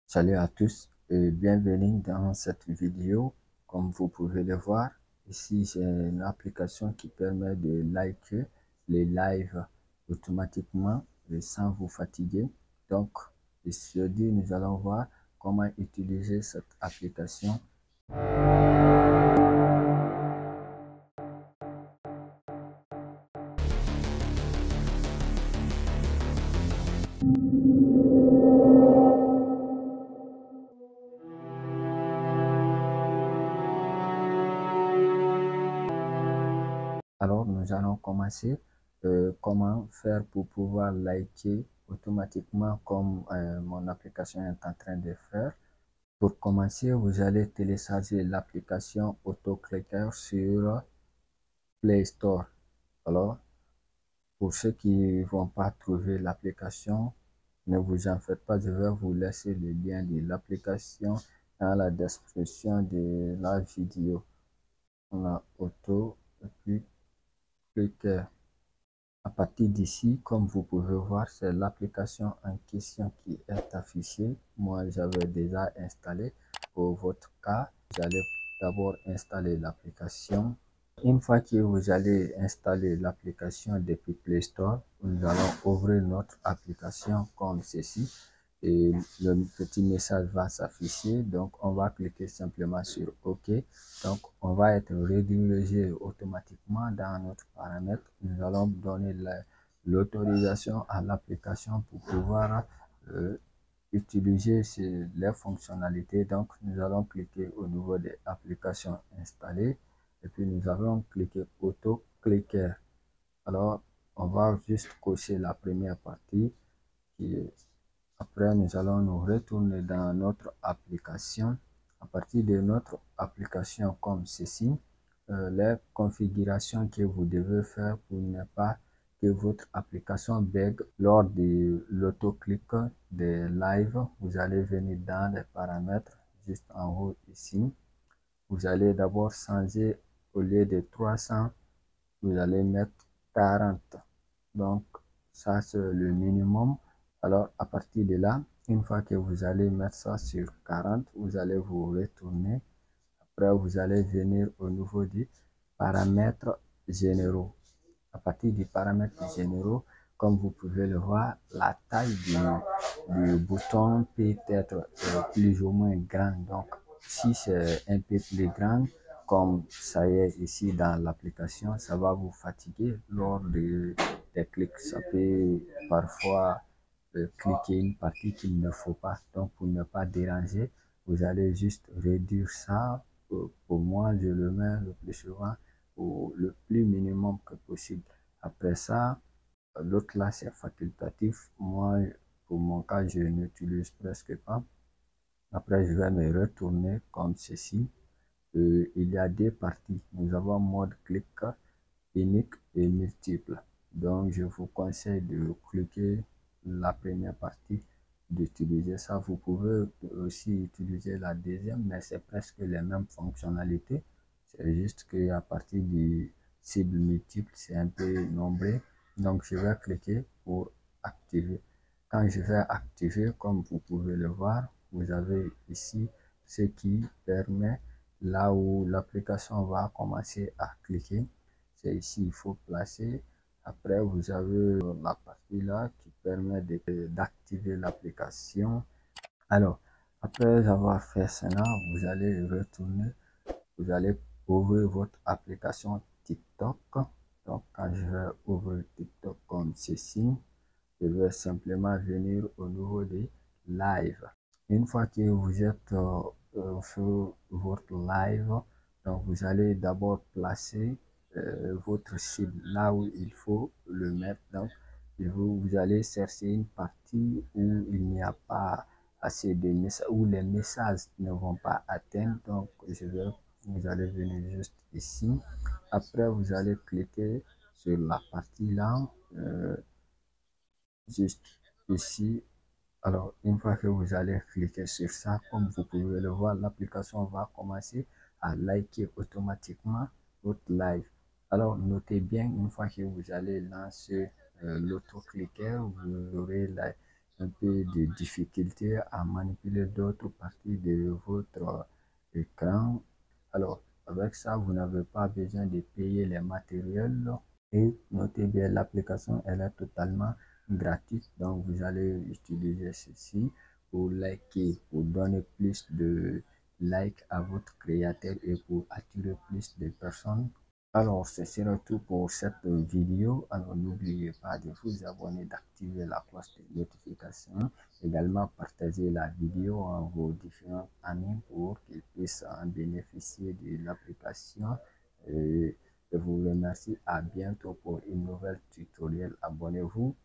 Salut à tous et bienvenue dans cette vidéo. Comme vous pouvez le voir, ici j'ai une application qui permet de liker les lives automatiquement et sans vous fatiguer. Donc, aujourd'hui, nous allons voir comment utiliser cette application. Alors, nous allons commencer. Comment faire pour pouvoir liker automatiquement comme mon application est en train de faire. Pour commencer, vous allez télécharger l'application AutoClicker sur Play Store. Alors, pour ceux qui ne vont pas trouver l'application, ne vous en faites pas, je vais vous laisser le lien de l'application dans la description de la vidéo. On a AutoClicker. À partir d'ici, comme vous pouvez voir, c'est l'application en question qui est affichée. Moi, j'avais déjà installé. Pour votre cas, vous allez d'abord installer l'application. Une fois que vous allez installer l'application depuis Play Store, nous allons ouvrir notre application comme ceci et le petit message va s'afficher. Donc, on va cliquer simplement sur OK. Donc, on va être redirigé automatiquement dans notre paramètre. Nous allons donner l'autorisation à l'application pour pouvoir utiliser les fonctionnalités. Donc, nous allons cliquer au niveau des applications installées et puis nous allons cliquer auto-clicker. Alors, on va juste cocher la première partie qui est après, nous allons nous retourner dans notre application. À partir de notre application comme ceci, les configurations que vous devez faire pour ne pas que votre application bug lors de l'autoclic des lives. Vous allez venir dans les paramètres juste en haut ici. Vous allez d'abord changer au lieu de 300, vous allez mettre 40. Donc, ça c'est le minimum. Alors, à partir de là, une fois que vous allez mettre ça sur 40, vous allez vous retourner. Après, vous allez venir au niveau des paramètres généraux. À partir des paramètres généraux, comme vous pouvez le voir, la taille du bouton peut être plus ou moins grande. Donc, si c'est un peu plus grand, comme ça y est ici dans l'application, ça va vous fatiguer lors des clics. Ça peut parfois cliquer une partie qu'il ne faut pas. Donc, pour ne pas déranger, vous allez juste réduire ça. Pour moi, je le mets le plus souvent au le plus minimum que possible. Après ça, l'autre là, c'est facultatif. Moi, pour mon cas, je n'utilise presque pas. Après, je vais me retourner comme ceci. Il y a deux parties. Nous avons mode clic unique et multiple. Donc, je vous conseille de cliquer la première partie, d'utiliser ça. Vous pouvez aussi utiliser la deuxième, mais c'est presque les mêmes fonctionnalités. C'est juste qu'à partir du cible multiple, c'est un peu nombreux. Donc, je vais cliquer pour activer. Quand je vais activer, comme vous pouvez le voir, vous avez ici ce qui permet là où l'application va commencer à cliquer. C'est ici, il faut placer. Après, vous avez la partie là qui permet d'activer l'application. Alors, après avoir fait cela, vous allez retourner, vous allez ouvrir votre application TikTok. Donc, quand je vais ouvrir TikTok comme ceci, je vais simplement venir au niveau des live. Une fois que vous êtes sur votre live, donc vous allez d'abord placer votre cible là où il faut le mettre. Donc, vous allez chercher une partie où il n'y a pas assez de messages, où les messages ne vont pas atteindre. Donc, vous allez venir juste ici. Après, vous allez cliquer sur la partie là, juste ici. Alors, une fois que vous allez cliquer sur ça, comme vous pouvez le voir, l'application va commencer à liker automatiquement votre live. Alors, notez bien, une fois que vous allez lancer l'autoclicker, vous aurez un peu de difficulté à manipuler d'autres parties de votre écran. Alors, avec ça, vous n'avez pas besoin de payer les matériels. Et notez bien, l'application, elle est totalement gratuite. Donc, vous allez utiliser ceci pour liker, pour donner plus de likes à votre créateur et pour attirer plus de personnes. Alors, ce sera tout pour cette vidéo. Alors, n'oubliez pas de vous abonner, d'activer la cloche de notification. Également, partagez la vidéo à vos différents amis pour qu'ils puissent en bénéficier de l'application. Et je vous remercie. À bientôt pour une nouvelle tutoriel. Abonnez-vous.